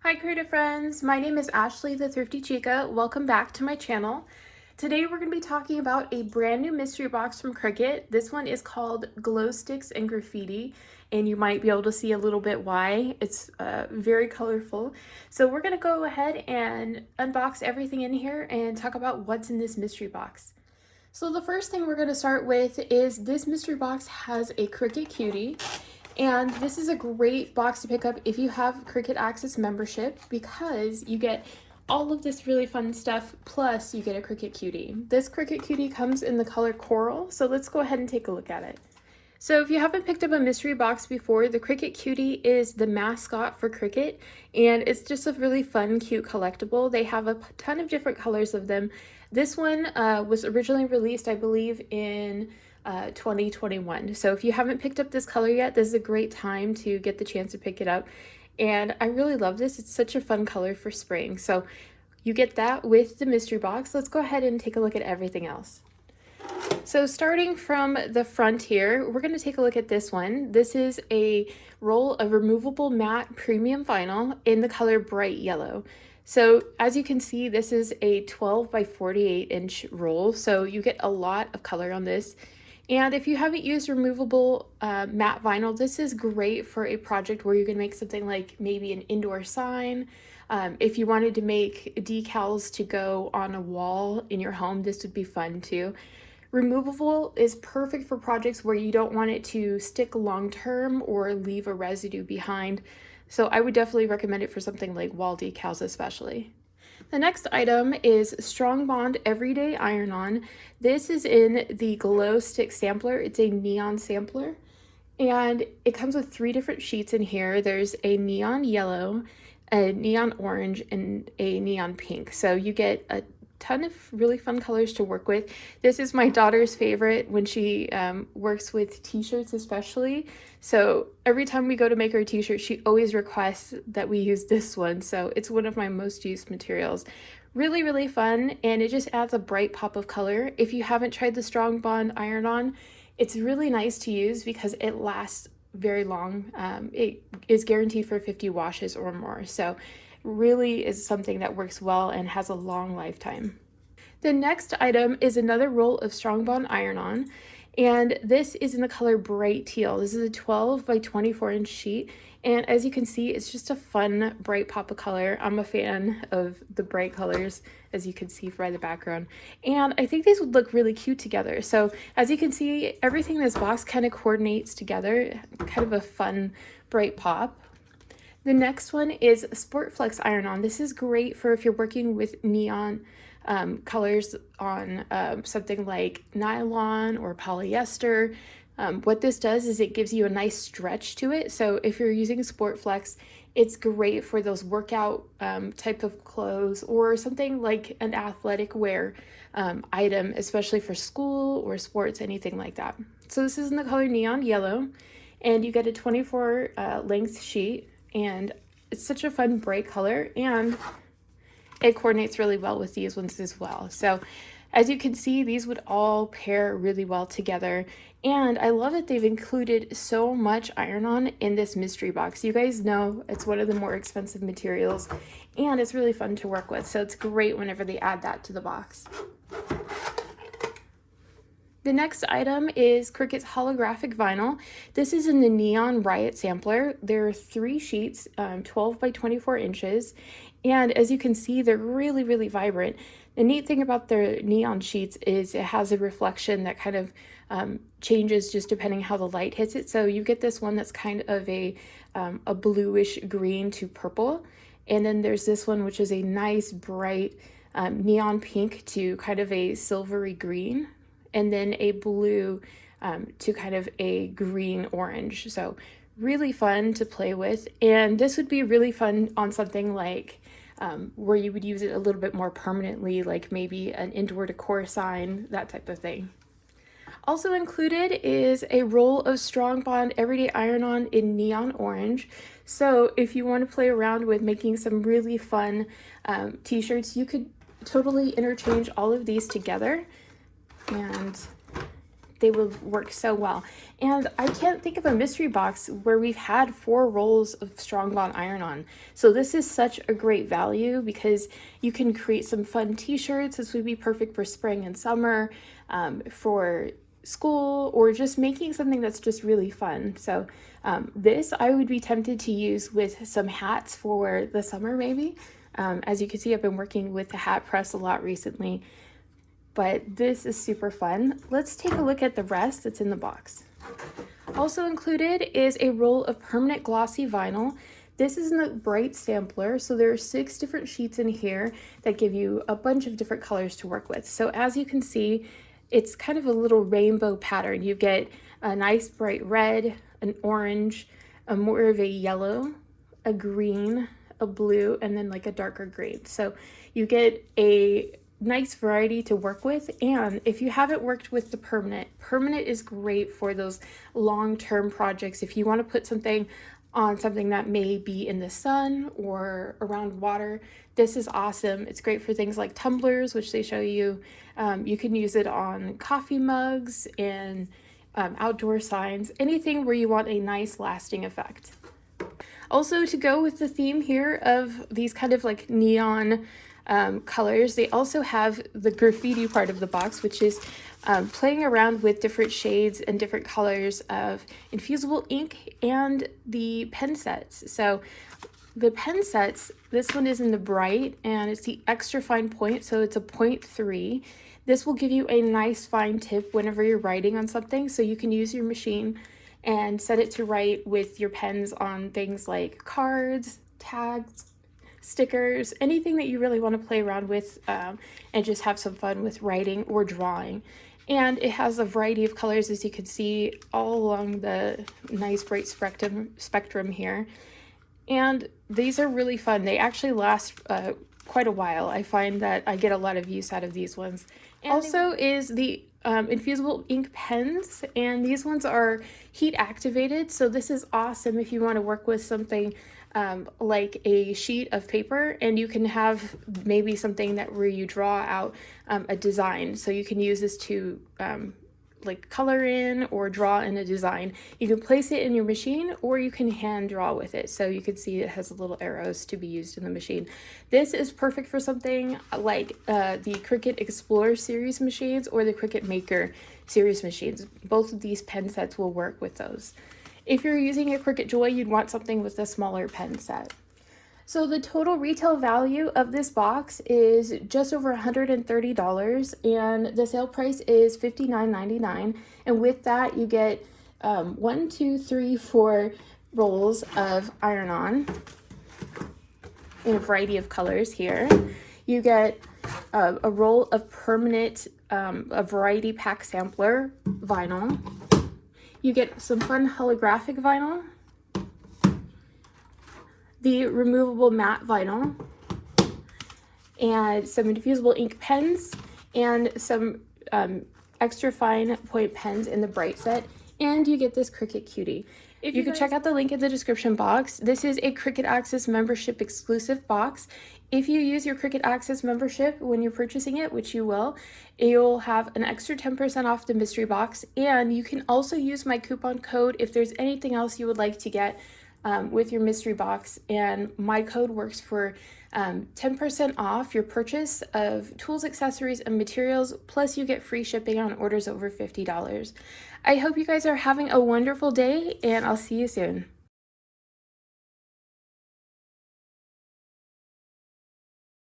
Hi creative friends, my name is Ashley the Thrifty Chica. Welcome back to my channel. Today we're going to be talking about a brand new mystery box from Cricut. This one is called Glowsticks and Graffiti, and you might be able to see a little bit why. It's very colorful. So we're going to go ahead and unbox everything in here and talk about what's in this mystery box. So the first thing we're going to start with is this mystery box has a Cricut Cutie. And this is a great box to pick up if you have Cricut Access membership because you get all of this really fun stuff, plus you get a Cricut Cutie. This Cricut Cutie comes in the color Coral, so let's go ahead and take a look at it. So if you haven't picked up a mystery box before, the Cricut Cutie is the mascot for Cricut, and it's just a really fun, cute collectible. They have a ton of different colors of them. This one was originally released, I believe, in 2021. So if you haven't picked up this color yet, this is a great time to get the chance to pick it up. And I really love this. It's such a fun color for spring. So you get that with the mystery box. Let's go ahead and take a look at everything else. So starting from the front here, we're going to take a look at this one. This is a roll of removable matte premium vinyl in the color bright yellow. So as you can see, this is a 12 by 48 inch roll. So you get a lot of color on this. And if you haven't used removable matte vinyl, this is great for a project where you can make something like maybe an indoor sign. If you wanted to make decals to go on a wall in your home, this would be fun too. Removable is perfect for projects where you don't want it to stick long term or leave a residue behind. So I would definitely recommend it for something like wall decals especially. The next item is Strong Bond Everyday Iron-On. This is in the Glow Stick sampler. It's a neon sampler, and it comes with 3 different sheets in here. There's a neon yellow, a neon orange, and a neon pink. So you get a ton of really fun colors to work with. This is my daughter's favorite when she works with t-shirts especially. So every time we go to make her a t-shirt, she always requests that we use this one. So it's one of my most used materials. Really, really fun, and it just adds a bright pop of color. If you haven't tried the Strong Bond Iron-On, it's really nice to use because it lasts very long. It is guaranteed for 50 washes or more. So really is something that works well and has a long lifetime. The next item is another roll of Strong Bond Iron-On, and this is in the color Bright Teal. This is a 12 by 24 inch sheet, and as you can see, it's just a fun bright pop of color. I'm a fan of the bright colors, as you can see by the background, and I think these would look really cute together. So as you can see, everything in this box kind of coordinates together, kind of a fun bright pop. The next one is SPORTFLEX Iron-On. This is great for if you're working with neon colors on something like nylon or polyester. What this does is it gives you a nice stretch to it. So if you're using SPORTFLEX, it's great for those workout type of clothes or something like an athletic wear item, especially for school or sports, anything like that. So this is in the color neon yellow, and you get a 24 length sheet. And it's such a fun bright color, and it coordinates really well with these ones as well. So as you can see, these would all pair really well together, and I love that they've included so much iron-on in this mystery box. You guys know it's one of the more expensive materials, and it's really fun to work with, so it's great whenever they add that to the box. The next item is Cricut's Holographic Vinyl. This is in the Neon RIOT sampler. There are 3 sheets, 12 by 24 inches. And as you can see, they're really, really vibrant. The neat thing about their neon sheets is it has a reflection that kind of changes just depending how the light hits it. So you get this one that's kind of a bluish green to purple. And then there's this one, which is a nice, bright neon pink to kind of a silvery green, and then a blue to kind of a green orange. So really fun to play with, and this would be really fun on something like where you would use it a little bit more permanently, like maybe an indoor decor sign, that type of thing. Also included is a roll of Strong Bond Everyday Iron-On in neon orange. So if you want to play around with making some really fun t-shirts, you could totally interchange all of these together. And they would work so well. And I can't think of a mystery box where we've had 4 rolls of Strong Bond Iron-On. So this is such a great value because you can create some fun t-shirts. This would be perfect for spring and summer, for school, or just making something that's just really fun. So this I would be tempted to use with some hats for the summer maybe. As you can see, I've been working with the hat press a lot recently, but this is super fun. Let's take a look at the rest that's in the box. Also included is a roll of permanent glossy vinyl. This is in the bright sampler, so there are 6 different sheets in here that give you a bunch of different colors to work with. So as you can see, it's kind of a little rainbow pattern. You get a nice bright red, an orange, a more of a yellow, a green, a blue, and then like a darker green. So you get a nice variety to work with. And if you haven't worked with the permanent is great for those long-term projects. If you want to put something on something that may be in the sun or around water, this is awesome. It's great for things like tumblers, which they show you. You can use it on coffee mugs and outdoor signs, anything where you want a nice lasting effect. Also, to go with the theme here of these kind of like neon colors, they also have the graffiti part of the box, which is playing around with different shades and different colors of infusible ink and the pen sets. So the pen sets, this one is in the bright and it's the extra fine point, so it's a 0.3. This will give you a nice fine tip whenever you're writing on something, so you can use your machine and set it to write with your pens on things like cards, tags, stickers, anything that you really want to play around with and just have some fun with writing or drawing. And it has a variety of colors, as you can see, all along the nice bright spectrum here. And these are really fun. They actually last quite a while. I find that I get a lot of use out of these ones. And also is the infusible ink pens, and these ones are heat activated, so this is awesome if you want to work with something like a sheet of paper, and you can have maybe something that where you draw out a design. So you can use this to like color in or draw in a design. You can place it in your machine or you can hand draw with it. So you can see it has little arrows to be used in the machine. This is perfect for something like the Cricut Explorer series machines or the Cricut Maker series machines. Both of these pen sets will work with those. If you're using a Cricut Joy, you'd want something with a smaller pen set. So the total retail value of this box is just over $130, and the sale price is $59.99. And with that, you get 1, 2, 3, 4 rolls of Ironon in a variety of colors here. You get a roll of permanent, a variety pack sampler vinyl. You get some fun holographic vinyl, the removable matte vinyl, and some infusible ink pens, and some extra fine point pens in the bright set, and you get this Cricut Cutie. If you could check out the link in the description box. This is a Cricut Access membership exclusive box. If you use your Cricut Access membership when you're purchasing it, which you will, you'll have an extra 10% off the mystery box, and you can also use my coupon code if there's anything else you would like to get with your mystery box, and my code works for 10% off your purchase of tools, accessories, and materials, plus you get free shipping on orders over $50. I hope you guys are having a wonderful day, and I'll see you soon.